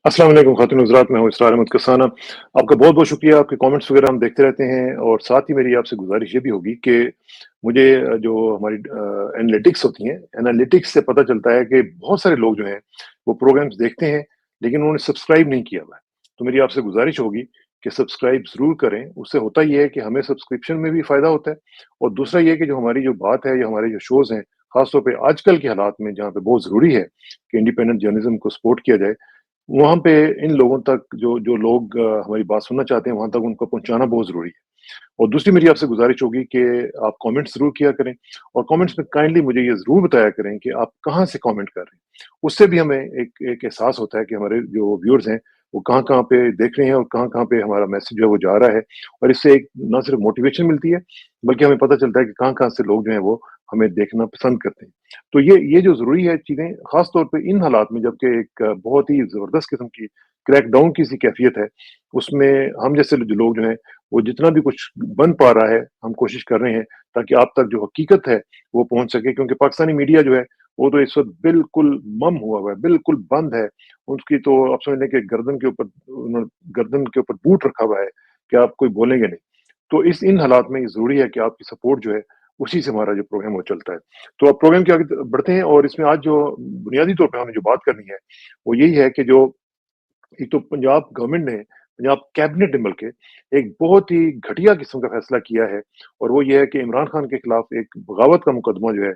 अस्सलाम वालेकुम खातून हज़रात, मैं हूँ इसरार अहमद कसाना। आपका बहुत-बहुत शुक्रिया, आपके कमेंट्स वगैरह हम देखते रहते हैं और साथ ही मेरी आपसे गुज़ारिश ये भी होगी कि मुझे जो हमारी एनालिटिक्स होती हैं, एनालिटिक्स से पता चलता है कि बहुत सारे लोग जो हैं, वो प्रोग्राम्स देखते हैं, लेकिन उन्होंने सब्सक्राइब नहीं किया हुआ है। तो मेरी आपसे गुज़ारिश होगी कि सब्सक्राइब ज़रूर करें, उससे होता ये है कि हमें सब्सक्रिप्शन में भी फ़ायदा होता है और दूसरा ये है कि जो हमारी जो बात है या हमारे जो शोज़ हैं, ख़ास तौर पे आजकल के हालात में जहाँ पे बहुत ज़रूरी है कि इंडिपेंडेंट जर्नलिज़्म को सपोर्ट किया जाए, वहाँ पे इन लोगों तक जो जो लोग हमारी बात सुनना चाहते हैं, वहाँ तक उनको पहुँचाना बहुत ज़रूरी है। और दूसरी मेरी आपसे गुज़ारिश होगी कि आप कमेंट्स ज़रूर किया करें और कमेंट्स में काइंडली मुझे ये ज़रूर बताया करें कि आप कहाँ से कमेंट कर रहे हैं। उससे भी हमें एक एक एहसास होता है कि हमारे जो व्यूअर्स हैं, वो कहाँ-कहाँ पे देख रहे हैं और कहाँ-कहाँ पे हमारा मैसेज जो है वो जा रहा है और इससे एक ना सिर्फ़ मोटिवेशन मिलती है, बल्कि हमें पता चलता है कि कहाँ-कहाँ से लोग जो हैं वो हमें देखना पसंद करते हैं। तो ये जो ज़रूरी है चीज़ें, ख़ास तौर पे इन हालात में जबकि एक बहुत ही ज़बरदस्त किस्म की क्रैकडाउन की सी कैफ़ियत है, उसमें हम जैसे जो लोग जो हैं, वो जितना भी कुछ बन पा रहा है, हम कोशिश कर रहे हैं ताकि आप तक जो हकीकत है, वो पहुँच सके क्योंकि पाकिस्तानी मीडिया जो है, वो तो इस वक़्त बिल्कुल मम हुआ है, बिल्कुल बंद है। उसकी तो आप समझ लें कि गर्दन के ऊपर बूट रखा हुआ है कि आप कोई बोलेंगे नहीं। तो इस इन हालात में ये ज़रूरी है कि आपकी सपोर्ट जो है, उसी से हमारा जो प्रोग्राम वो चलता है। तो अब प्रोग्राम के आगे बढ़ते हैं और इसमें आज जो बुनियादी तौर पे हमें जो बात करनी है, वो यही है कि जो एक तो पंजाब गवर्नमेंट ने, पंजाब कैबिनेट ने बल्कि एक बहुत ही घटिया किस्म का फैसला किया है और वो ये है कि इमरान खान के खिलाफ एक बगावत का मुकदमा जो है,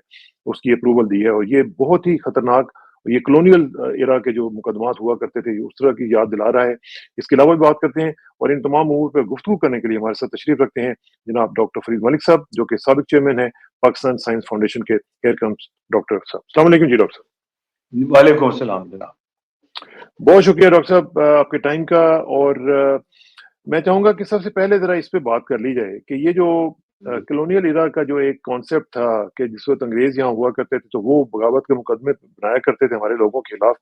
उसकी अप्रूवल दी है और ये बहुत ही खतरनाक, ये कॉलोनियल एरा के जो मुकदमात हुआ करते थे, उस तरह की याद दिला रहा है। इसके अलावा भी बात करते हैं और इन तमाम अमूर पे गुफ्तगू करने के लिए हमारे साथ तशरीफ रखते हैं जनाब डॉक्टर फरीद मलिक साहब, जो कि साबिक चेयरमैन हैं पाकिस्तान साइंस फाउंडेशन के। हियर कम्स डॉक्टर साहब। अस्सलाम वालेकुम जी डॉक्टर साहब। वालेकुम सलाम जनाब। बहुत शुक्रिया डॉक्टर साहब आपके टाइम का और मैं चाहूँगा कि सबसे पहले ज़रा इस पे बात कर ली जाए कि ये जो कॉलोनियल एरा का जो एक कॉन्सेप्ट था कि जिस वक़्त अंग्रेज़ यहाँ हुआ करते थे, तो वो बगावत के मुकदमे बनाया करते थे हमारे लोगों के खिलाफ।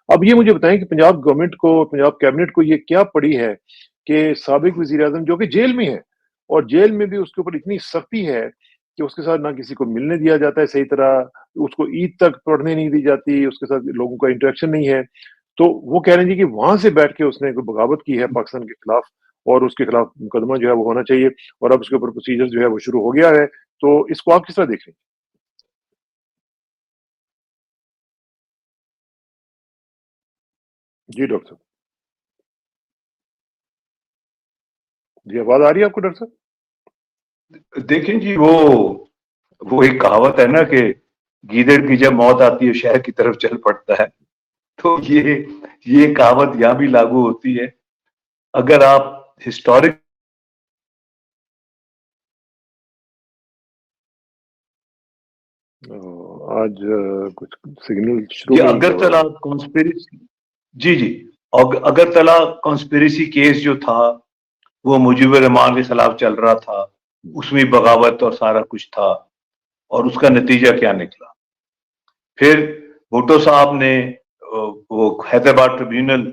अब ये मुझे बताएँ कि पंजाब गवर्नमेंट को, पंजाब कैबिनेट को ये क्या पड़ी है कि साबिक वज़ीर-ए-आज़म जो कि जेल में है और जेल में भी उसके ऊपर इतनी सख्ती है कि उसके साथ ना किसी को मिलने दिया जाता है सही तरह, उसको ईद तक पढ़ने नहीं दी जाती, उसके साथ लोगों का इंटरेक्शन नहीं है। तो वो कह रहे हैं जी कि वहाँ से बैठ के उसने कोई बगावत की है पाकिस्तान के खिलाफ और उसके खिलाफ मुकदमा जो है वो होना चाहिए और अब उसके ऊपर प्रोसीजर जो है वो शुरू हो गया है। तो इसको आप किस तरह देख रहे हैं? जी डॉक्टर साहब। जी, आवाज़ आ रही है आपको डॉक्टर साहब? देखें जी, वो एक कहावत है ना कि गीदड़ की जब मौत आती है शहर की तरफ चल पड़ता है। तो ये कहावत यहाँ भी लागू होती है। अगर आप हिस्टोरिक आज कुछ सिग्नल शुरू ये में ही गड़बड़ा अगरतला कॉन्स्पिरेसी, जी जी, अगरतला कॉन्स्पिरेसी केस जो था वो मुजीबुर रहमान के खिलाफ चल रहा था, उसमें बगावत और सारा कुछ था और उसका नतीजा क्या निकला। फिर भुट्टो साहब ने वो हैदराबाद ट्रिब्यूनल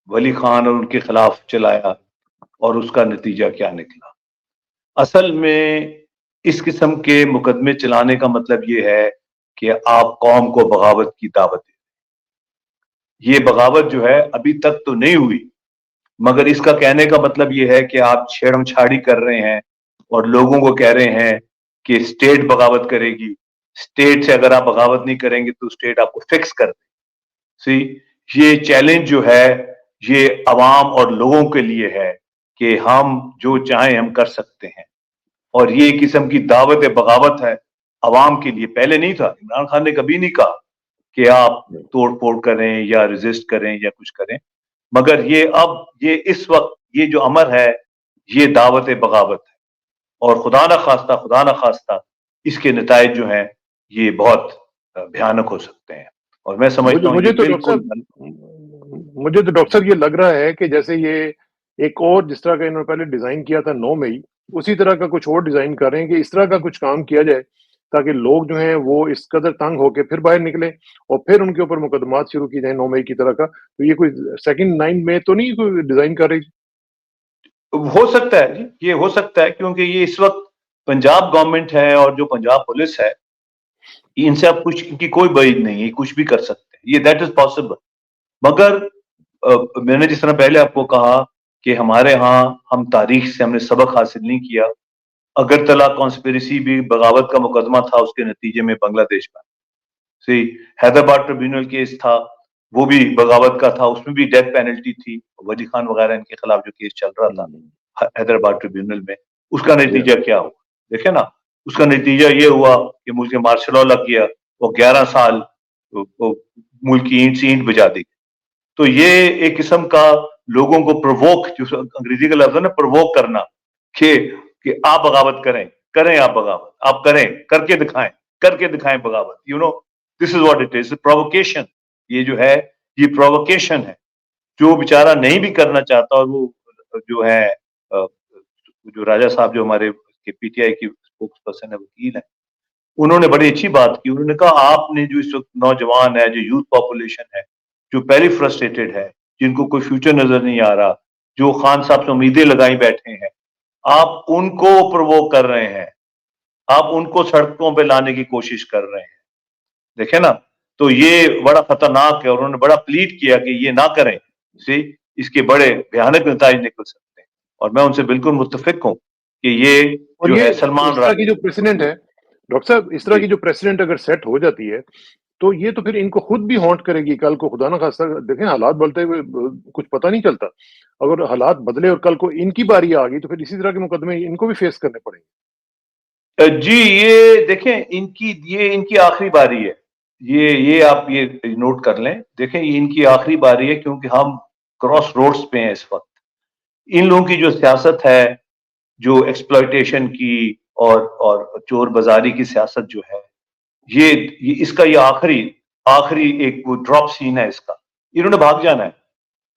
वली खान और उनके खिलाफ चलाया और उसका नतीजा क्या निकला। असल में इस किस्म के मुकदमे चलाने का मतलब ये है कि आप कौम को बगावत की दावत दें। ये बगावत जो है अभी तक तो नहीं हुई, मगर इसका कहने का मतलब ये है कि आप छेड़छाड़ी कर रहे हैं और लोगों को कह रहे हैं कि स्टेट बगावत करेगी, स्टेट से अगर आप बगावत नहीं करेंगे तो स्टेट आपको फिक्स कर दे। सी, ये चैलेंज जो है ये अवाम और लोगों के लिए है कि हम जो चाहें हम कर सकते हैं और ये किस्म की दावत बगावत है अवाम के लिए। पहले नहीं था, इमरान खान ने कभी नहीं कहा कि आप तोड़ फोड़ करें या रेजिस्ट करें या कुछ करें, मगर ये इस वक्त ये जो अमर है ये दावत बगावत है और खुदा ना खास्ता इसके नतायज जो हैं ये बहुत भयानक हो सकते हैं और मैं समझता मुझे हूँ ये मुझे तो डॉक्टर बिल्कुल। मुझे तो डॉक्टर साहब ये लग रहा है कि जैसे ये एक और जिस तरह का इन्होंने पहले डिजाइन किया था 9 मई, उसी तरह का कुछ और डिजाइन कर रहे हैं कि इस तरह का कुछ काम किया जाए ताकि लोग जो हैं वो इस कदर तंग होके फिर बाहर निकले और फिर उनके ऊपर मुकदमात शुरू की जाए 9 मई की तरह का। तो ये कोई सेकंड 9 मई तो नहीं कोई डिजाइन कर रही? हो सकता है जी, ये हो सकता है क्योंकि ये इस वक्त पंजाब गवर्नमेंट है और जो पंजाब पुलिस है इनसे आप कुछ, इनकी कोई बईद नहीं है, कुछ भी कर सकते हैं, ये दैट इज पॉसिबल। मगर मैंने जिस तरह पहले आपको कहा कि हमारे यहाँ हम तारीख से हमने सबक हासिल नहीं किया। अगरतला कॉन्स्पिरेसी भी बगावत का मुकदमा था, उसके नतीजे में बांग्लादेश में सी हैदराबाद ट्रिब्यूनल केस था, वो भी बगावत का था, उसमें भी डेथ पेनल्टी थी, वली खान वगैरह इनके खिलाफ जो केस चल रहा था हैदराबाद ट्रिब्यूनल में, उसका नतीजा क्या हुआ देखे ना। उसका नतीजा ये हुआ कि मुल्क ने मार्शल लॉ लग गया, वो 11 साल मुल्क की ईंट से ईंट बजा दी। तो ये एक किस्म का लोगों को प्रोवोक, जो अंग्रेजी का लफ्ज है ना प्रोवोक करना, कि आप बगावत करें आप बगावत, आप करें, करके दिखाएं बगावत, you know this is what it is, provocation. ये जो है ये प्रोवोकेशन है। जो बेचारा नहीं भी करना चाहता, और वो जो है जो राजा साहब जो हमारे पीटीआई की स्पोक्स पर्सन है, वकील है, उन्होंने बड़ी अच्छी बात की। उन्होंने कहा आपने जो इस वक्त नौजवान है, जो यूथ पॉपुलेशन है, जो पहले फ्रस्ट्रेटेड है, जिनको कोई फ्यूचर नजर नहीं आ रहा, जो खान साहब से उम्मीदें लगाई बैठे हैं, आप उनको प्रोवोक कर रहे हैं, आप उनको सड़कों पे लाने की कोशिश कर रहे हैं, देखे ना। तो ये बड़ा खतरनाक है, और उन्होंने बड़ा प्लीड किया कि ये ना करें, इसके बड़े भयानक नतीजे निकल सकते हैं। और मैं उनसे बिल्कुल मुत्तफिक हूं कि ये जो है सलमान इस तरह की जो प्रेसिडेंट है डॉक्टर साहब, इस तरह की जो प्रेसिडेंट अगर सेट हो जाती है, तो ये तो फिर इनको खुद भी हॉन्ट करेगी कल को, खुदा ना खास्ता। देखें हालात बदलते हुए कुछ पता नहीं चलता, अगर हालात बदले और कल को इनकी बारी आ गई तो फिर इसी तरह के मुकदमे इनको भी फेस करने पड़ेंगे। जी, ये देखें इनकी आखिरी बारी है। ये आप ये नोट कर लें, देखें ये इनकी आखिरी बारी है, क्योंकि हम क्रॉस रोड्स पे हैं इस वक्त। इन लोगों की जो सियासत है, जो एक्सप्लॉयटेशन की और चोर बाजारी की सियासत जो है, ये इसका ये आखिरी एक वो ड्रॉप सीन है इसका। इन्होंने भाग जाना है,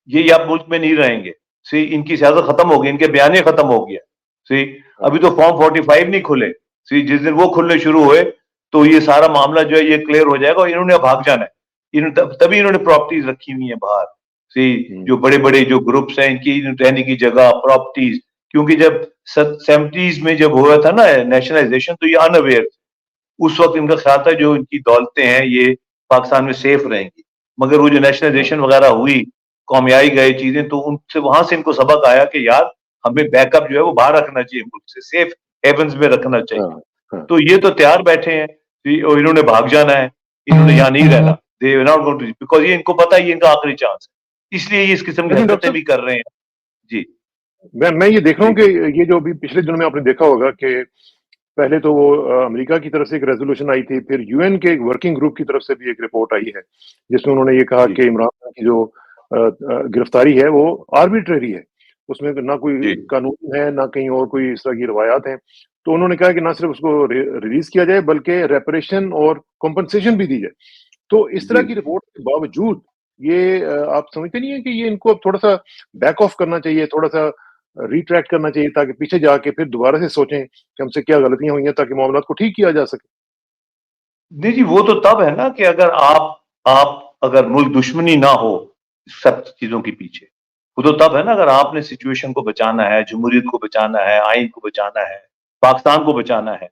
ये आप मुल्क में नहीं रहेंगे। सी इनकी सियासत खत्म हो गई, इनके बयाने खत्म हो गया। सी अभी तो फॉर्म 45 नहीं खुले, सी जिस दिन वो खुलने शुरू हुए तो ये सारा मामला जो है ये क्लियर हो जाएगा, और इन्होंने भाग जाना है। तभी इन्होंने प्रॉपर्टीज रखी हुई है बाहर। सी जो बड़े बड़े जो ग्रुप्स हैं, इनकी रहने की जगह, प्रॉपर्टीज, क्योंकि जब 70s में जब हुआ था ना नेशनलाइजेशन, तो ये अनअवेयर थे। उस वक्त इनका ख्याल था जो इनकी दौलतें हैं ये पाकिस्तान में सेफ रहेंगी, मगर वो जो नेशनलाइजेशन वगैरह हुई, कौमियाई गए चीजें, तो उनसे वहां से इनको सबक आया कि यार हमें बैकअप जो है वो बाहर रखना चाहिए, मुल्क से सेफ हेवंस में रखना चाहिए। तो ये तो तैयार बैठे हैं, और इन्होंने भाग जाना है, इन्होंने यहाँ नहीं रहना, they not going to, because ये इनको पता है ये इनका आखिरी चांस है, इसलिए ये इस किस्म की हरकतें भी कर रहे हैं। जी, मैं ये देख रहा हूँ कि ये जो अभी पिछले दिनों में आपने देखा होगा कि पहले तो वो अमेरिका की तरफ से एक रेजोल्यूशन आई थी, फिर यूएन के एक वर्किंग ग्रुप की तरफ से भी एक रिपोर्ट आई है, जिसमें उन्होंने ये कहा कि इमरान खान की जो गिरफ्तारी है वो आर्बिट्रेरी है, उसमें ना कोई कानून है, ना कहीं और कोई इस तरह की रवायात हैं। तो उन्होंने कहा कि ना सिर्फ उसको रिलीज किया जाए, बल्कि रेपरेशन और कॉम्पनसेशन भी दी जाए। तो इस तरह की रिपोर्ट के बावजूद ये आप समझते नहीं है कि ये इनको अब थोड़ा सा बैक ऑफ करना चाहिए, थोड़ा सा रिट्रैक्ट करना चाहिए, ताकि पीछे जाके फिर दोबारा से सोचें कि हमसे क्या गलतियां हुई हैं, ताकि मामला को ठीक किया जा सके। नहीं जी, वो तो तब है ना कि अगर आप अगर मुल्क दुश्मनी ना हो सब चीजों के पीछे, वो तो तब है ना अगर आपने सिचुएशन को बचाना है, जमहूरियत को बचाना है, आइन को बचाना है, पाकिस्तान को बचाना है,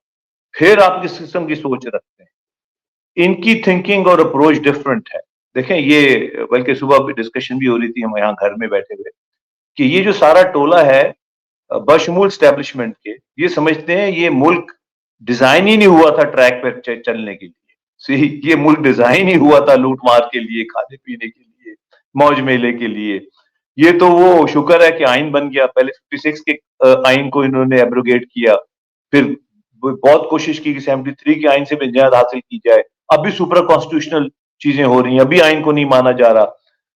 फिर आप किस किस्म की सोच रखते हैं। इनकी थिंकिंग और अप्रोच डिफरेंट है। देखें ये बल्कि सुबह डिस्कशन भी हो रही थी हम यहाँ घर में बैठे हुए, कि ये जो सारा टोला है बशमूल स्टैब्लिशमेंट के, ये समझते हैं ये मुल्क डिजाइन ही नहीं हुआ था ट्रैक पर चलने के लिए। ये मुल्क डिजाइन ही हुआ था लूट मार के लिए, खाने पीने के लिए, मौज मेले के लिए। ये तो वो शुक्र है कि आइन बन गया। पहले 56 के आइन को इन्होंने एब्रोगेट किया, फिर बहुत कोशिश की कि 73 के आइन से भी निजात हासिल की जाए। अब भी सुपर कॉन्स्टिट्यूशनल चीजें हो रही हैं, अभी आइन को नहीं माना जा रहा।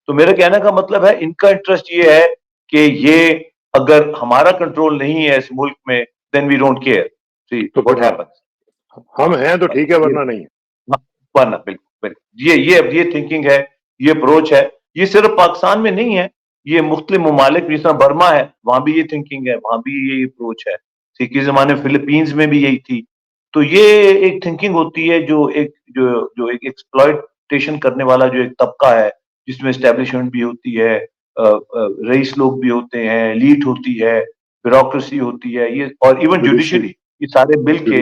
तो मेरे कहने का मतलब है इनका इंटरेस्ट ये है कि ये अगर हमारा कंट्रोल नहीं है इस मुल्क में, देन वी डोंट केयर, सी तो व्हाट हैपेंस। हम हैं तो ठीक है, वरना नहीं है। वरना बिल्कुल ये थिंकिंग है, ये अप्रोच है। ये सिर्फ पाकिस्तान में नहीं है, ये मुख्तलिफ ममालिक जिस तरह बर्मा है, वहां भी ये थिंकिंग है, वहां भी ये अप्रोच है। किसी जमाने फिलीपींस में भी यही थी। तो ये एक थिंकिंग होती है जो एक एक्सप्लॉयटेशन करने वाला जो एक तबका है, जिसमें एस्टेब्लिशमेंट भी होती है, रईस लोग भी होते हैं, लीड होती है, ब्यूरोक्रेसी होती है, ये और इवन जुडिशरी, ये सारे मिल के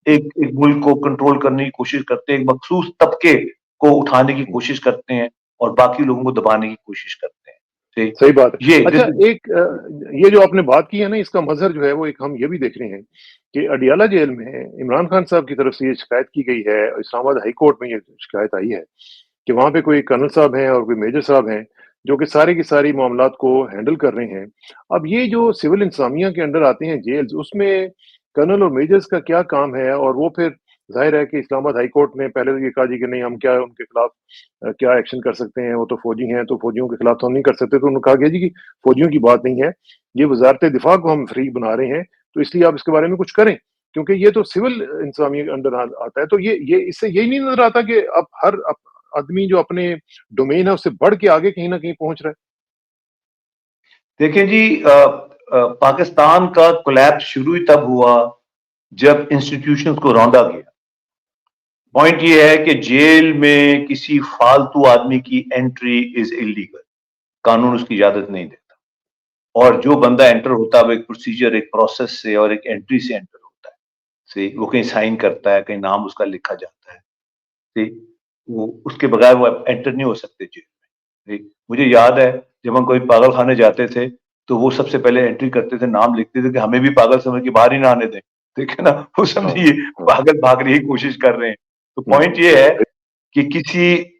एक मुल्क को कंट्रोल करने की कोशिश करते हैं, एक मखसूस तबके को उठाने की कोशिश करते हैं और बाकी लोगों को दबाने की कोशिश करते हैं। सही बात है। ये अच्छा, एक ये जो आपने बात की है ना, इसका मज़हर जो है वो एक हम ये भी देख रहे हैं कि अडियाला जेल में इमरान खान साहब की तरफ से ये शिकायत की गई है, इस्लामाबाद हाई कोर्ट में ये शिकायत आई है कि वहाँ पे कोई कर्नल साहब हैं और कोई मेजर साहब हैं, जो कि सारी की सारी मामलात को हैंडल कर रहे हैं। अब ये जो सिविल इंतज़ामिया के अंडर आते हैं जेल्स, उसमें कर्नल और मेजर्स का क्या काम है? और वो फिर ज़ाहिर है कि इस्लामाबाद हाई कोर्ट ने पहले तो ये कहा जी कि नहीं, हम क्या उनके खिलाफ क्या एक्शन कर सकते हैं, वो तो फौजी हैं, तो फौजियों के खिलाफ तो हम नहीं कर सकते। तो उन्होंने कहा गया जी कि फौजियों की बात नहीं है, ये वज़ारत दिफा को हम फ्री बना रहे हैं, तो इसलिए आप इसके बारे में कुछ करें, क्योंकि ये तो सिविल इंतज़ामिया के अंडर आता है। तो ये इससे यही नहीं नज़र आता कि अब हर आदमी जो अपने डोमेन है उससे बढ़ के आगे कहीं न कहीं पहुँच रहा है? देखिए जी, पाकिस्तान का कोलैप्स शुरू ही तब हुआ जब इंस्टीट्यूशंस को रौंदा गया। पॉइंट ये है कि जेल में किसी फालतू आदमी की एंट्री इज इलीगल, कानून उसकी इजाजत नहीं देता। और जो बंदा एंटर होता है वो एक प्रोसीजर, एक प्रोसेस से और एक एंट्री से एंटर होता है। सी वो कहीं साइन करता है, कहीं नाम उसका लिखा जाता है। सी वो उसके बगैर वो एंटर नहीं हो सकते जेल में। सी मुझे याद है जब हम कोई पागल खाने जाते थे तो वो सबसे पहले एंट्री करते थे, नाम लिखते थे कि हमें भी पागल समझ के बाहर ही ना आने दें। ठीक है ना, वो हाँ, समझिए हाँ। पागल भागने की कोशिश कर रहे हैं। तो पॉइंट ये है सही। कि किसी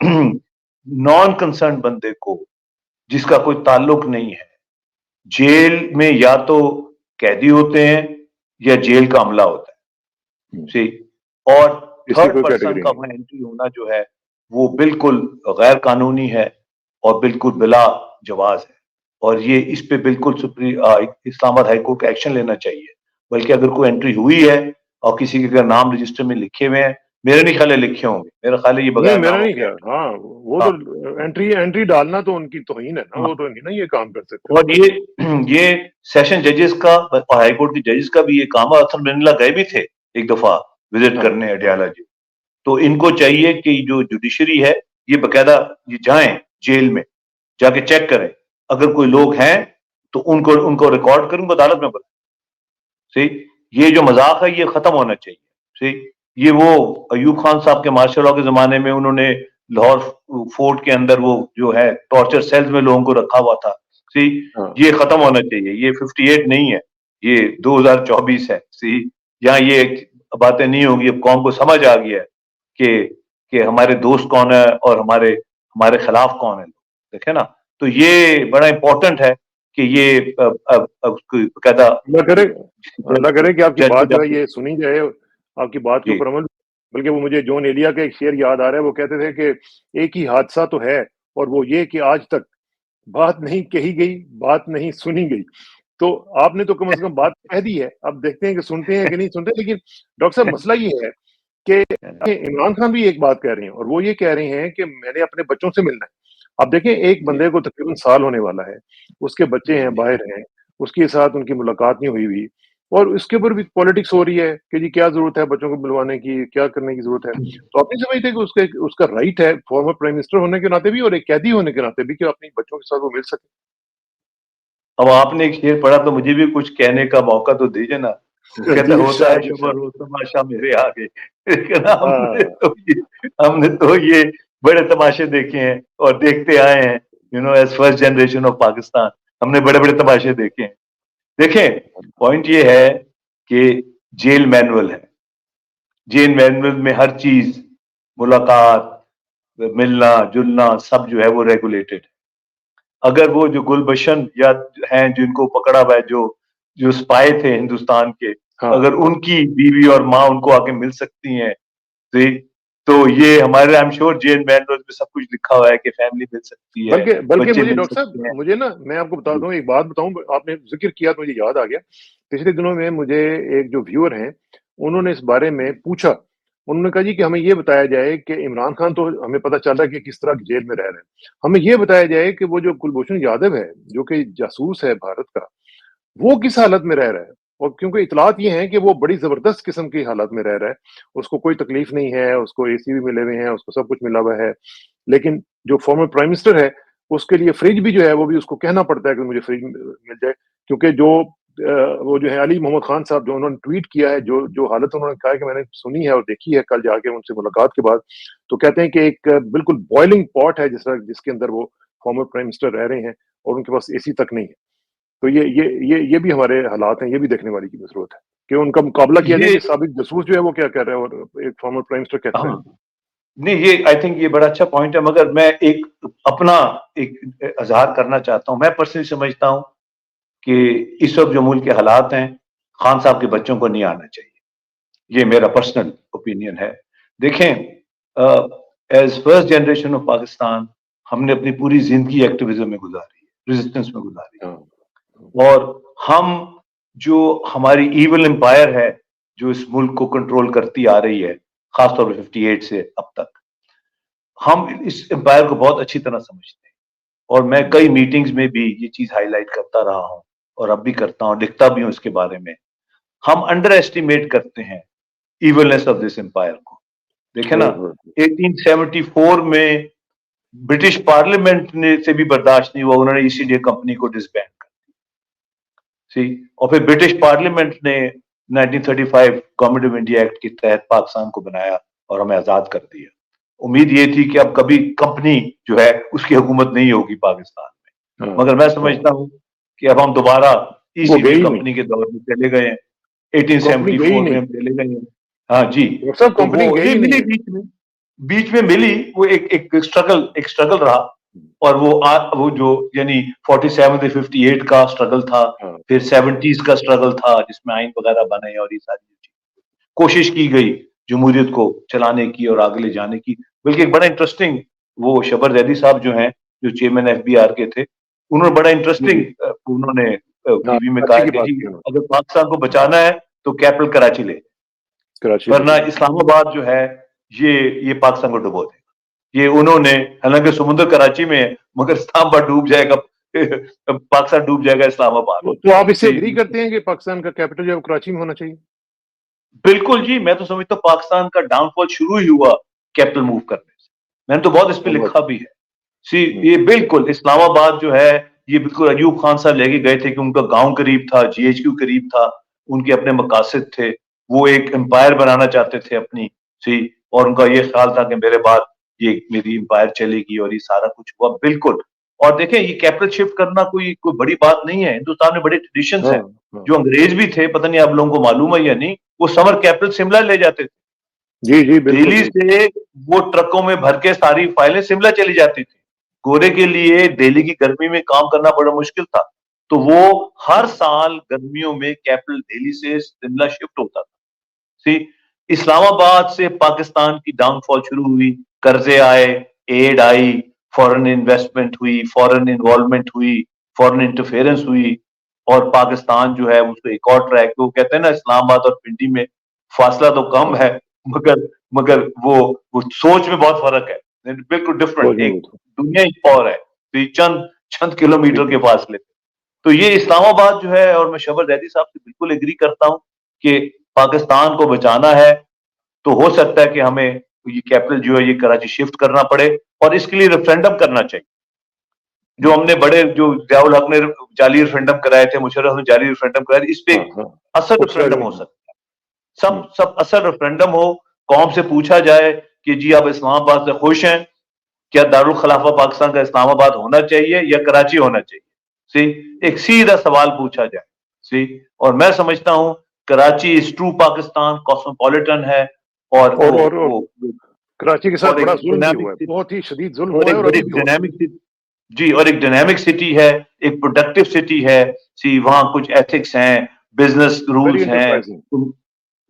नॉन कंसर्न बंदे को, जिसका कोई ताल्लुक नहीं है, जेल में या तो कैदी होते हैं या जेल का अमला होता है। हुँ, सी और इसकी थर्ड कोई पर्सन कैटेगरी का नहीं। वहां एंट्री होना जो है वो बिल्कुल गैर कानूनी है और बिल्कुल बिला जवाज है। और ये इस पे बिल्कुल इस्लामाबाद हाई कोर्ट को एक्शन लेना चाहिए। बल्कि अगर कोई एंट्री हुई है और किसी के अगर नाम रजिस्टर में लिखे हुए हैं, मेरे नहीं ख्याल है लिखे होंगे, मेरा ख्याल है ये नहीं, बगैर मेरा नामों नहीं के ख्याल। एंट्री। हाँ, वो हाँ, तो एंट्री एंट्री डालना तो उनकी तौहीन है ना, हाँ। वो तो नहीं ना ये काम कर सकते और वो। ये सेशन जजेस का और हाई कोर्ट के जजेस का भी ये काम है। असल में गए भी थे एक दफा विजिट हाँ, करने अडयाला जी। तो इनको चाहिए कि जो जुडिशरी है ये बकायदा ये जाएं जेल में, जाके चेक करें, अगर कोई लोग हैं तो उनको उनको रिकॉर्ड करूं, अदालत में बताएं। सही, ये जो मजाक है ये खत्म होना चाहिए। सही, ये वो अयूब खान साहब के मार्शल लॉ के जमाने में उन्होंने लाहौर फोर्ट के अंदर वो जो है टॉर्चर सेल्स में लोगों को रखा हुआ था। सी हाँ। ये खत्म होना चाहिए। ये 58 नहीं है, ये 2024 है। सी यहाँ ये बातें नहीं होंगी। अब कौम को समझ आ गया है कि हमारे दोस्त कौन है और हमारे हमारे खिलाफ कौन है। देखे ना, तो ये बड़ा इंपॉर्टेंट है कि ये बकायदा अल्लाह करे अल्लाह करे कि आपकी जज को बात जो है जाके। ये सुनी जाए, आपकी बात के जी, ऊपर अमल। बल्कि वो मुझे जॉन एलिया का एक शेर याद आ रहा है, वो कहते थे कि एक ही हादसा तो है, और वो ये कि आज तक बात नहीं कही गई, बात नहीं सुनी गई। तो आपने तो कम से कम बात कह दी है, अब देखते हैं कि सुनते हैं कि नहीं सुनते। लेकिन डॉक्टर साहब, मसला ये है कि इमरान खान भी एक बात कह रहे हैं, और वो ये कह रहे हैं कि मैंने अपने बच्चों से मिलना है। अब देखें, एक जी, बंदे को तकरीबन साल होने वाला है, उसके बच्चे हैं, जी। बाहर हैं, उसके साथ उनकी मुलाकात नहीं हुई, और उसके ऊपर भी पॉलिटिक्स हो रही है कि जी क्या ज़रूरत है बच्चों को बुलवाने की, क्या करने की ज़रूरत है। तो आप नहीं समझते कि उसका उसका राइट है फॉर्मर प्राइम मिनिस्टर होने के नाते भी और एक कैदी होने के नाते भी कि अपने बच्चों के साथ वो मिल सके? अब आपने एक शेर पढ़ा तो मुझे भी कुछ कहने का मौका तो दीजिए ना। वो कहता जी, है होता है इरशाद, शुक्र इरशाद। हो तमाशा मेरे आगे। लेकिन हाँ, हमने तो ये बड़े तमाशे देखे हैं और देखते आए हैं। As first generation of Pakistan हमने बड़े बड़े तमाशे देखे हैं। देखें, पॉइंट ये है कि जेल मैनुअल है। जेल मैनुअल में हर चीज, मुलाकात, मिलना जुलना सब जो है वो रेगुलेटेड है। अगर वो जो गुलबशन या हैं जिनको पकड़ा हुआ है, जो जो स्पाई थे हिंदुस्तान के, हाँ, अगर हाँ। उनकी बीवी और माँ उनको आके मिल सकती हैं, जी, तो ये हमारे I am sure jail manual में सब कुछ लिखा हुआ है कि फैमिली मिल सकती है, बल्कि बल्कि बच्चे मुझे मिल डॉक्टर सकते साहब, हैं। मुझे ना, मैं आपको बता जी, दूँ, एक बात बताऊँ, आपने ज़िक्र किया तो मुझे याद आ गया। पिछले दिनों में मुझे एक जो व्यूअर हैं, उन्होंने इस बारे में पूछा। उन्होंने कहा जी कि हमें ये बताया जाए कि इमरान खान तो हमें पता चल रहा है कि किस तरह जेल में रह रहे हैं। हमें ये बताया जाए कि वो जो कुलभूषण यादव है, जो कि जासूस है भारत का, वो किस हालत में रह रहा है? और क्योंकि इत्तलात ये हैं कि वो बड़ी ज़बरदस्त किस्म की हालत में रह रहा है। उसको कोई तकलीफ नहीं है, उसको एसी भी मिले हुए हैं, उसको सब कुछ मिला हुआ है। लेकिन जो फॉर्मर प्राइम मिनिस्टर है, उसके लिए फ्रिज भी जो है, वो भी उसको कहना पड़ता है कि मुझे फ्रिज मिल जाए। क्योंकि जो वो जो है अली मोहम्मद खान साहब, जो उन्होंने ट्वीट किया है, जो जो हालत उन्होंने कहा है कि मैंने सुनी है और देखी है कल जाके उनसे मुलाकात के बाद, तो कहते हैं कि एक बिल्कुल बॉइलिंग पॉट है जिस तरह जिसके अंदर वो फॉर्मर प्राइम मिनिस्टर रह रहे हैं, اور ان کے پاس एसी तक नहीं है। तो ये भी हमारे हालात हैं, ये भी देखने वाली की जरूरत है कि उनका मुकाबला किया जाए ये कि साबिक जासूस जो है वो क्या कर रहा है और एक फॉर्मर प्राइम मिनिस्टर क्या कर रहा है। हाँ नहीं, ये आई थिंक ये बड़ा अच्छा पॉइंट है, मगर मैं एक अपना एक इजहार करना चाहता हूँ। मैं पर्सनली समझता हूँ कि इस वक्त जो मुल्क के हालात हैं, खान साहब के बच्चों को नहीं आना चाहिए। ये मेरा पर्सनल ओपिनियन है। देखें, as first generation of Pakistan हमने अपनी पूरी जिंदगी एक्टिविज्म में गुजारी है, रेजिस्टेंस में गुजारी है, और हम जो हमारी इविल एम्पायर है जो इस मुल्क को कंट्रोल करती आ रही है, खासतौर पर 58 से अब तक, हम इस एम्पायर को बहुत अच्छी तरह समझते हैं। और मैं कई मीटिंग्स में भी ये चीज हाईलाइट करता रहा हूं और अब भी करता हूं, लिखता भी हूं इसके बारे में। हम अंडर एस्टिमेट करते हैं इविलनेस ऑफ दिस एम्पायर को। देखे ना, 1874 में ब्रिटिश पार्लियामेंट ने से भी बर्दाश्त नहीं हुआ, उन्होंने ईस्ट इंडिया कंपनी को डिसबैंड कर दिया। और फिर ब्रिटिश पार्लियामेंट ने 1935 गवर्नमेंट ऑफ इंडिया एक्ट के तहत पाकिस्तान को बनाया और हमें आजाद कर दिया। उम्मीद ये थी कि अब कभी कंपनी जो है उसकी हुकूमत नहीं होगी पाकिस्तान में, मगर मैं समझता हूं कि अब हम दोबारा ईस्ट इंडिया कंपनी के दौर में चले गए हैं। 1874 में हम चले गए हैं। हाँ जी, सब तो कंपनी वो गई मिली बीच में मिली, वो एक स्ट्रगल रहा, और वो जो यानी 47 से 58 का स्ट्रगल था, फिर 70s का स्ट्रगल था जिसमें आइन वगैरह बने और ये सारी कोशिश की गई जमहूरियत को चलाने की और आगे ले जाने की। बल्कि एक बड़ा इंटरेस्टिंग, वो शबर जैदी साहब जो हैं, जो चेयरमैन एफबीआर के थे, उन्होंने बड़ा इंटरेस्टिंग उन्होंने टीवी में कहा कि जी अगर पाकिस्तान को बचाना है तो कैपिटल कराची ले, वरना इस्लामाबाद जो है ये पाकिस्तान को डुबो देगा। ये उन्होंने, हालांकि समुद्र कराची में है, मगर इस्लामाबाद डूब जाएगा, पाकिस्तान डूब जाएगा इस्लामाबाद। तो आप इससे एग्री करते हैं कि पाकिस्तान का कैपिटल जो है कराची में होना चाहिए? बिल्कुल जी, मैं तो समझता हूँ पाकिस्तान का डाउनफॉल शुरू ही हुआ कैपिटल मूव करने से। मैंने तो बहुत इस पे लिखा भी है। ये बिल्कुल इस्लामाबाद जो है, ये बिल्कुल अयूब खान साहब लेके गए थे कि उनका गांव करीब था, जीएचक्यू करीब था, उनके अपने मकासद थे, वो एक एम्पायर बनाना चाहते थे अपनी, और उनका ये ख्याल था कि मेरे बाद ये मेरी एम्पायर चलेगी और ये सारा कुछ हुआ। बिल्कुल। और देखें, ये कैपिटल शिफ्ट करना कोई बड़ी बात नहीं है। हिंदुस्तान में बड़े ट्रेडिशंस हैं। जो अंग्रेज भी थे, पता नहीं आप लोगों को मालूम है या नहीं, वो समर कैपिटल शिमला ले जाते थे। जी दिल्ली से वो ट्रकों में भर के सारी फाइलें शिमला चली जाती थी। गोरे के लिए दिल्ली की गर्मी में काम करना बड़ा मुश्किल था, तो वो हर साल गर्मियों में कैपिटल दिल्ली से शिमला शिफ्ट होता था। इस्लामाबाद से पाकिस्तान की डाउनफॉल शुरू हुई, कर्जे आए, एड आई, फॉरेन इन्वेस्टमेंट हुई, फॉरेन इन्वॉल्वमेंट हुई, फॉरेन इंटरफेरेंस हुई, और पाकिस्तान जो है उसको एक और ट्रैक, वो कहते हैं ना इस्लामाबाद और पिंडी में फासला तो कम है, मगर वो सोच में बहुत फर्क है, बिल्कुल डिफरेंट, एक दुनिया ही और है, तो चंद किलोमीटर के फासले। तो ये इस्लामाबाद जो है, और मैं शबर जैदी साहब से बिल्कुल एग्री करता हूँ कि पाकिस्तान को बचाना है तो हो सकता है कि हमें ये कैपिटल जो है ये कराची शिफ्ट करना पड़े, और इसके लिए रेफरेंडम करना चाहिए। जो हमने जो जियाउल हक ने जाली रेफरेंडम कराए थे, मुशर्रफ ने जाली रेफरेंडम कराए थे, इस पे असल रेफरेंडम हो सकता है। सब असल रेफरेंडम हो, कौम से पूछा जाए कि जी आप इस्लामाबाद से खुश हैं, क्या दारुल खिलाफा पाकिस्तान का इस्लामाबाद होना चाहिए या कराची होना चाहिए? एक सीधा सवाल पूछा जाए। और मैं समझता हूं Karachi is true Pakistan, cosmopolitan है, और कराची के साथ बड़ा जुल्म भी हुआ है, बहुत ही शदीद जुल्म हुआ है, और एक डायनामिक जी, और एक डायनामिक सिटी है, एक प्रोडक्टिव सिटी है। वहां कुछ एथिक्स हैं, बिजनेस रूल्स हैं,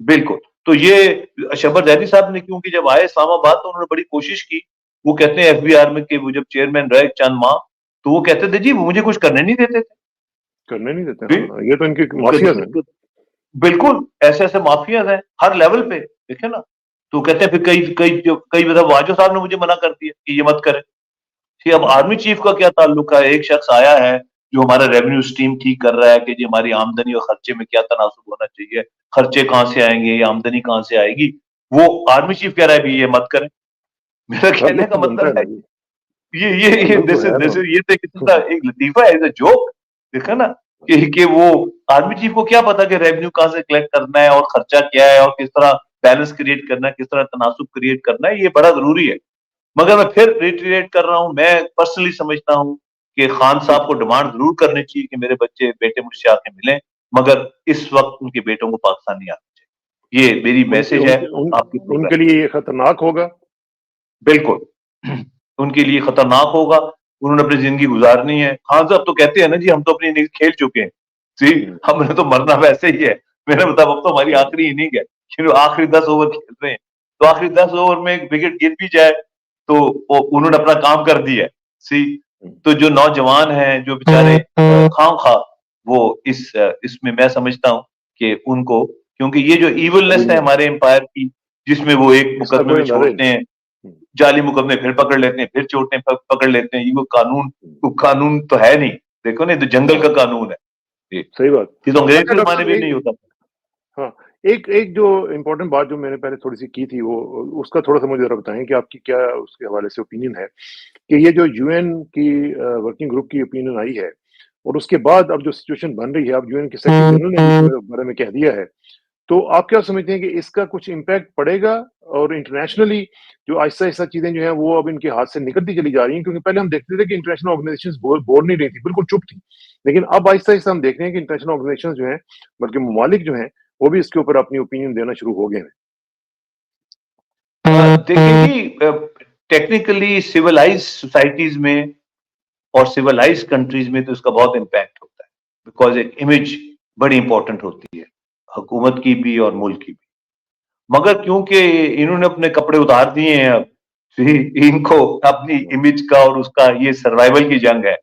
बिल्कुल। तो ये शबर जैदी साहब ने, क्योंकि जब आए इस्लामाबाद तो उन्होंने बड़ी कोशिश की। वो कहते हैं एफबीआर में कि वो जब चेयरमैन रहे चंद माह, तो वो कहते थे जी वो मुझे कुछ करने नहीं देते थे। ये तो इनकी माफियाज हैं। बिल्कुल, ऐसे माफियाज हैं हर लेवल पे, देखे ना। तो कहते हैं फिर कई मतलब वाजो साहब ने मुझे मना कर दिया कि ये मत करे। अब आर्मी चीफ का क्या ताल्लुक है? एक शख्स आया है जो हमारा रेवेन्यू स्ट्रीम ठीक कर रहा है कि जी हमारी आमदनी और खर्चे में क्या तनासुब होना चाहिए, खर्चे कहां से आएंगे, ये आमदनी कहां से आएगी। वो आर्मी चीफ कह रहा है भी ये मत करें। मेरा कहने का मतलब है ये कितना एक लतीफा है, जोक। देखा ना कि वो आर्मी चीफ को क्या पता कि रेवेन्यू कहां से कलेक्ट करना है और खर्चा क्या है और किस तरह बैलेंस क्रिएट करना है, किस तरह तनासुब क्रिएट करना है। ये बड़ा जरूरी है। मगर मैं फिर रिटरेट कर रहा हूं, मैं पर्सनली समझता हूं کہ خان صاحب کو ڈیمانڈ ضرور کرنی چاہیے کہ میرے بیٹے مجھ سے آ کے ملیں، مگر اس وقت ان کے بیٹوں کو پاکستان نہیں آنا چاہیے. یہ میری میسج ہے آپ کی. ان کے لیے یہ خطرناک ہوگا. بالکل ان کے لیے خطرناک ہوگا. انہوں نے اپنی زندگی گزارنی ہے. خان صاحب تو کہتے ہیں نا جی ہم تو اپنی زندگی کھیل چکے ہیں، ہم نے تو مرنا ویسے ہی ہے. میرے مطابق اب تو ہماری آخری اننگ ہے کہ آخری 10 اوور کھیل رہے ہیں، تو آخری 10 اوور میں ایک وکٹ گر بھی جائے تو انہوں نے اپنا کام کر دیا ہے. تو جو نوجوان ہیں جو بیچارے خواہ خواہ وہ اس میں سمجھتا ہوں کہ ان کو، کیونکہ یہ جو ایولنس ہے ہمارے امپائر کی، جس میں وہ ایک مقدمے میں چھوڑتے ہیں، جعلی مقدمے پھر پکڑ لیتے ہیں، پھر چھوڑتے ہیں، پکڑ لیتے ہیں. یہ قانون تو ہے نہیں. دیکھو نا، تو جنگل کا قانون ہے. صحیح بات. یہ تو انگریز کے زمانے میں نہیں ہوتا. ہاں، ایک جو امپورٹنٹ بات جو میں نے پہلے تھوڑی سی کی تھی، وہ اس کا تھوڑا سا مجھے ذرا بتائیں کہ آپ کی کیا اس کے حوالے سے اوپینین ہے کہ یہ جو یو این کی ورکنگ گروپ کی اوپینین آئی ہے اور اس کے بعد اب جو سچویشن بن رہی ہے، اب یو این کے سیکرٹری جنرل نے اس بارے میں کہہ دیا ہے، تو آپ کیا سمجھتے ہیں کہ اس کا کچھ امپیکٹ پڑے گا؟ اور انٹرنیشنلی جو آہستہ آہستہ چیزیں جو ہیں وہ اب ان کے ہاتھ سے نکلتی چلی جا رہی ہیں، کیونکہ پہلے ہم دیکھتے تھے کہ انٹرنیشنل آرگنائزیشنز بول نہیں رہی تھی، بالکل چپ تھی، لیکن اب آہستہ آہستہ ہم دیکھ رہے ہیں کہ انٹرنیشنل آرگنائزیشنز جو ہیں، بلکہ ممالک جو ہیں، وہ بھی اس کے اوپر اپنی اوپینین دینا شروع ہو گئے ہیں. دیکھیں جی، ٹیکنیکلی سیولائز سوسائٹیز میں اور سیولائز کنٹریز میں تو اس کا بہت امپیکٹ ہوتا ہے، بیکاز ایک امیج بڑی امپورٹنٹ ہوتی ہے، حکومت کی بھی اور ملک کی بھی. مگر کیونکہ انہوں نے اپنے کپڑے اتار دیے ہیں، اب ان کو اپنی امیج کا اور اس کا یہ سروائیول کی جنگ ہے.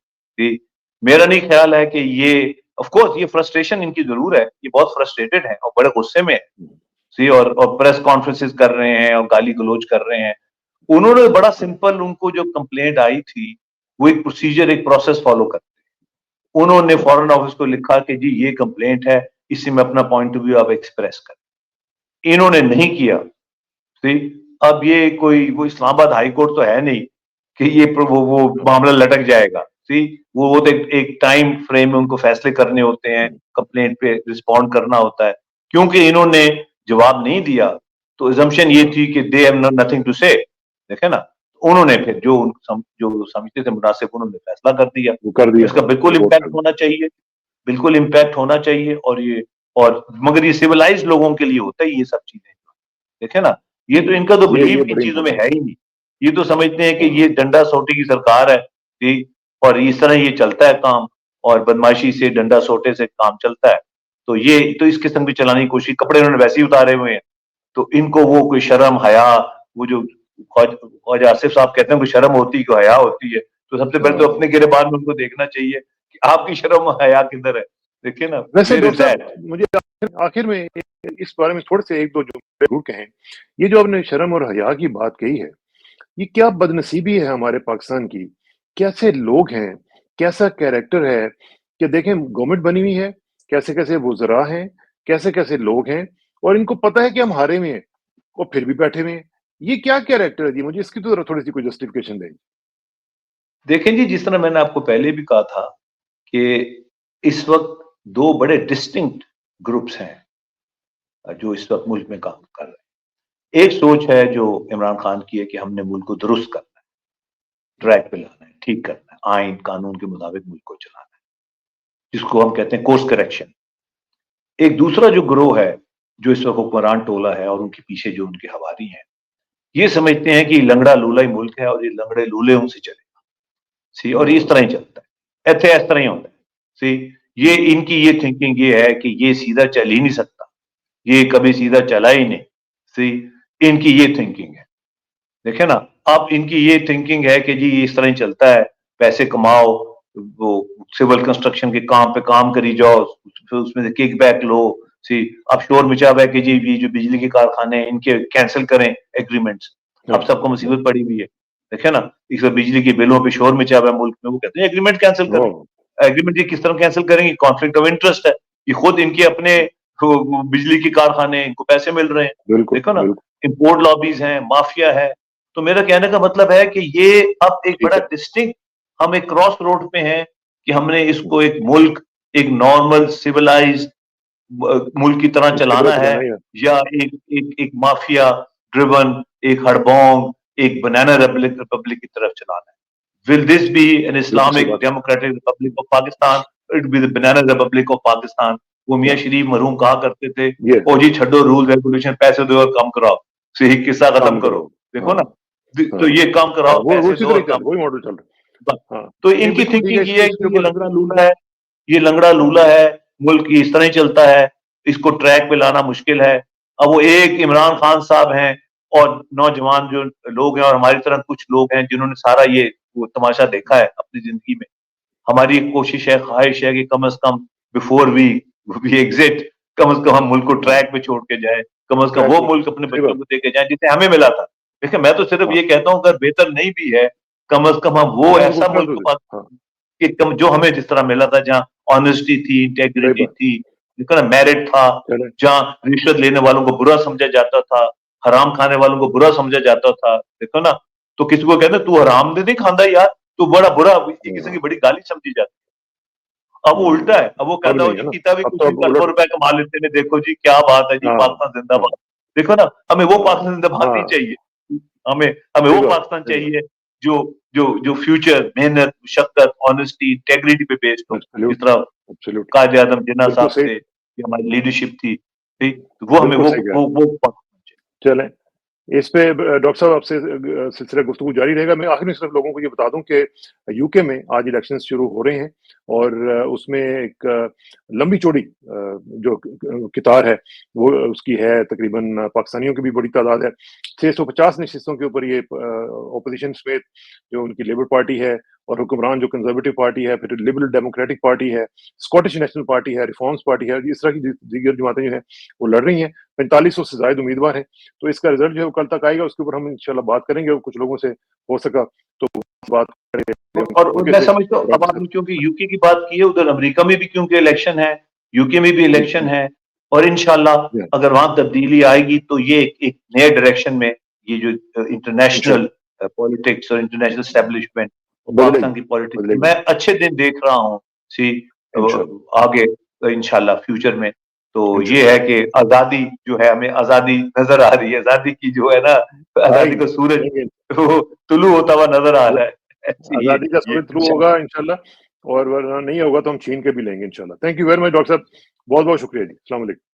میرا نہیں خیال ہے کہ یہ، آف کورس یہ فرسٹریشن ان کی ضرور ہے، یہ بہت فرسٹریٹڈ ہیں اور بڑے غصے میں ہیں، اور پریس کانفرنسز کر رہے ہیں اور گالی گلوچ کر رہے ہیں. انہوں نے بڑا سمپل، ان کو جو کمپلینٹ آئی تھی وہ ایک پروسیجر، ایک پروسیس فالو کرتے ہیں. انہوں نے فورن آفس کو لکھا کہ جی یہ کمپلینٹ ہے، اسی میں اپنا پوائنٹ آف ویو آپ ایکسپریس کریں. انہوں نے نہیں کیا. اب یہ کوئی وہ اسلام آباد ہائی کورٹ تو ہے نہیں کہ یہ وہ معاملہ لٹک جائے گا. وہ تو ایک ٹائم فریم میں ان کو فیصلے کرنے ہوتے ہیں، کمپلینٹ پہ رسپونڈ کرنا ہوتا ہے. کیونکہ انہوں نے جواب نہیں دیا تو ایزمپشن یہ تھی کہ دے ہیو نتھنگ ٹو سے. دیکھیں نا، انہوں نے پھر جو سمجھتے تھے مناسب انہوں نے فیصلہ کر دیا. اس کا بالکل امپیکٹ ہونا چاہیے، بالکل امپیکٹ ہونا چاہیے. اور مگر یہ سیولائز لوگوں کے لیے ہوتا ہے یہ سب چیزیں. دیکھیں نا، یہ تو ان کا تو بلیو ان چیزوں میں ہے ہی نہیں. یہ تو سمجھتے ہیں کہ یہ ڈنڈا سوٹے کی سرکار ہے، اور اس طرح یہ چلتا ہے کام، اور بدماشی سے ڈنڈا سوٹے سے کام چلتا ہے. تو یہ تو اس قسم کی چلانے کی کوشش، کپڑے انہوں نے ویسے ہی اتارے ہوئے ہیں، تو ان کو وہ کوئی شرم حیا، وہ جو خواجہ آصف صاحب کہتے ہیں کوئی شرم ہوتی ہے، کوئی حیا ہوتی ہے، تو سب سے پہلے تو اپنے گریبان میں ان کو دیکھنا چاہیے کہ آپ کی شرم حیا کدھر ہے. دیکھیں نا. ویسے ڈاکٹر صاحب، مجھے آخر میں اس بارے میں تھوڑے سے ایک دو جو ضرور کہیں. یہ جو آپ نے شرم اور حیا کی بات کہی ہے، یہ کیا بدنصیبی ہے ہمارے پاکستان کی؟ کیسے لوگ ہیں، کیسا کیریکٹر ہے کہ دیکھیں گورنمنٹ بنی ہوئی ہے، کیسے کیسے وزراء ہیں، کیسے کیسے لوگ ہیں، اور ان کو پتہ ہے کہ ہم ہارے ہوئے ہیں اور پھر بھی بیٹھے ہوئے ہیں. یہ کیا کیریکٹر ہے جی؟ مجھے اس کی تو تھوڑی سی کوئی جسٹیفیکیشن دیں. دیکھیں جی، جس طرح میں نے آپ کو پہلے بھی کہا تھا کہ اس وقت دو بڑے ڈسٹنکٹ گروپس ہیں جو اس وقت ملک میں کام کر رہے ہیں. ایک سوچ ہے جو عمران خان کی ہے کہ ہم نے ملک کو درست کرنا ہے، ٹریک پہ لانا ہے، ٹھیک کرنا ہے، آئین قانون کے مطابق ملک کو چلانا ہے، جس کو ہم کہتے ہیں کورس کریکشن. ایک دوسرا جو گروہ ہے جو اس وقت حکمران ٹولہ ہے اور ان کے پیچھے جو ان کے حواری ہیں، یہ سمجھتے ہیں کہ یہ لنگڑا لولا ہی ملک ہے اور یہ لنگڑے لولے ان سے چلے گا. اور اس طرح ہی چلتا ہے، اس طرح ہی ہوتا ہے. یہ ان کی یہ تھنکنگ یہ ہے کہ یہ سیدھا چل ہی نہیں سکتا، یہ کبھی سیدھا چلا ہی نہیں. ان کی یہ تھنکنگ ہے. دیکھیں نا، اب ان کی یہ تھنکنگ ہے کہ جی اس طرح ہی چلتا ہے، پیسے کماؤ، وہ سول کنسٹرکشن کے کام پہ کام کری جاؤ، اس میں سے کک بیک لو. اب شور مچا ہوا ہے کہ جی یہ جو بجلی کے کارخانے ہیں ان کے کینسل کریں ایگریمنٹس. اب سب کو مصیبت پڑی ہوئی ہے. دیکھیں نا، اس وقت بجلی کے بلوں پہ شور مچا ہوا ہے ملک میں، وہ کہتے ہیں ایگریمنٹ کینسل کریں. ایگریمنٹ یہ کس طرح کینسل کریں گے؟ کانفلکٹ آف انٹرسٹ ہے. یہ خود ان کے اپنے بجلی کے کارخانے، ان کو پیسے مل رہے ہیں. دیکھو نا، امپورٹ لابیز ہیں، مافیا ہے. تو میرا کہنے کا مطلب ہے کہ یہ اب ایک بڑا ڈسٹنکٹ، ہم ایک کراس روڈ پہ ہیں کہ ہم نے اس کو ایک ملک، ایک نارمل سیولائز ملک کی طرح چلانا ہے، یا ایک مافیا ڈریون، ایک ہڑبونگ، ایک بنانا ریپبلک کی طرف چلانا ہے. will this be an Islamic Democratic Republic of Pakistan? It will be the Banana Republic of Pakistan. वो मियाँ शरीफ मरहूम कहा करते थे, ओ जी छड्डो रूल रेगुलेशन, पैसे दो और काम कराओ, सही किस्सा खत्म करो, देखो ना, तो ये काम कराओ, पैसे दो और काम, वही मॉडल चल रहा है। तो इनकी थिंकिंग ये है कि ये लंगड़ा लूला है, ये लंगड़ा लूला है, मुल्क इस तरह ही चलता है, इसको ट्रैक पे लाना मुश्किल है। अब वो एक इमरान खान साहब हैं और नौजवान जो लोग हैं और हमारी तरह कुछ लोग हैं जिन्होंने सारा ये वो तमाशा देखा है अपनी जिंदगी में। हमारी एक कोशिश है, ख्वाहिश है कि कम से कम बिफोर वी एग्जिट, कम से कम हम मुल्क को ट्रैक पे छोड़ के जाए, कम से कम वो मुल्क अपने बच्चों को दे के जाए जिसे हमें मिला था। देखिए मैं तो सिर्फ ये कहता हूँ अगर बेहतर नहीं भी है, कम से कम हम वो ऐसा मुल्क कि जो हमें जिस तरह मिला था, जहाँ ऑनेस्टी थी, इंटेग्रिटी थी, मेरिट था, जहाँ रिश्वत लेने वालों को बुरा समझा जाता था, हराम खाने वालों को बुरा समझा जाता था, देखो ना, तो किसी को कहते तू हराम दे नहीं खांदा यार, तू बड़ा बुरा, किसी की बड़ी गाली समझी जाती है। अब वो उल्टा है, अब वो कहता हो जी कितना भी कुछ करोड़ों रुपए कमा लेते हैं, देखो जी क्या बात है जी, पाकिस्तान जिंदाबाद, देखो ना, हमें वो पाकिस्तान जिंदाबाद नहीं चाहिए, हमें वो पाकिस्तान चाहिए जो जो जो फ्यूचर मेहनत, मुशक्कत, ऑनेस्टी, इंटेग्रिटी पे बेस्ड हो, जिस तरह कायदे आज़म जिन्ना साहब से हमारी लीडरशिप थी, वो हमें वो चलें इस पे डॉक्टर साहब आपसे सिलसिला गुफ्तगू जारी रहेगा। मैं आखिर में सिर्फ लोगों को ये बता दूं कि यूके में आज इलेक्शंस शुरू हो रहे हैं और उसमें एक लंबी चौड़ी जो कितार है वो उसकी है, तकरीबन पाकिस्तानियों की भी बड़ी तादाद है, 650 नशिस्तों के ऊपर ये अपोजिशन समेत जो उनकी लेबर पार्टी है और हुक्मरान जो कंजर्वेटिव पार्टी है, फिर लिबरल डेमोक्रेटिक पार्टी है, स्कॉटिश नेशनल पार्टी है, रिफॉर्म्स पार्टी है, इस तरह की दीगर जमातें जो हैं वो लड़ रही हैं। 4500 से ज्यादा उम्मीदवार हैं, तो इसका रिजल्ट जो है वो कल तक आएगा, उसके ऊपर हम इंशाल्लाह बात करेंगे और कुछ लोगों से हो सका तो बात करेंगे। और मैं समझता हूँ अब आपने क्योंकि यूके की बात की है, उधर अमेरिका में भी क्योंकि इलेक्शन है, यूके में भी इलेक्शन है, और इंशाल्लाह अगर वहां तब्दीली आएगी तो ये एक नए डायरेक्शन में ये जो इंटरनेशनल पॉलिटिक्स और इंटरनेशनल एस्टेब्लिशमेंट पाकिस्तान की पॉलिटिक्स मैं अच्छे दिन देख रहा हूँ आगे इंशाल्लाह फ्यूचर में। तो ये है कि आजादी जो है, हमें आजादी नजर आ रही है, आजादी की जो है ना, आजादी का सूरज वो तुलू होता हुआ नजर आ रहा है, आजादी का सूरज तुलू होगा इंशाल्लाह, और वरना नहीं होगा तो हम छीन के भी लेंगे इंशाल्लाह। Thank you very much doctor साहब, बहुत बहुत शुक्रिया जी, अस्सलाम वालेकुम।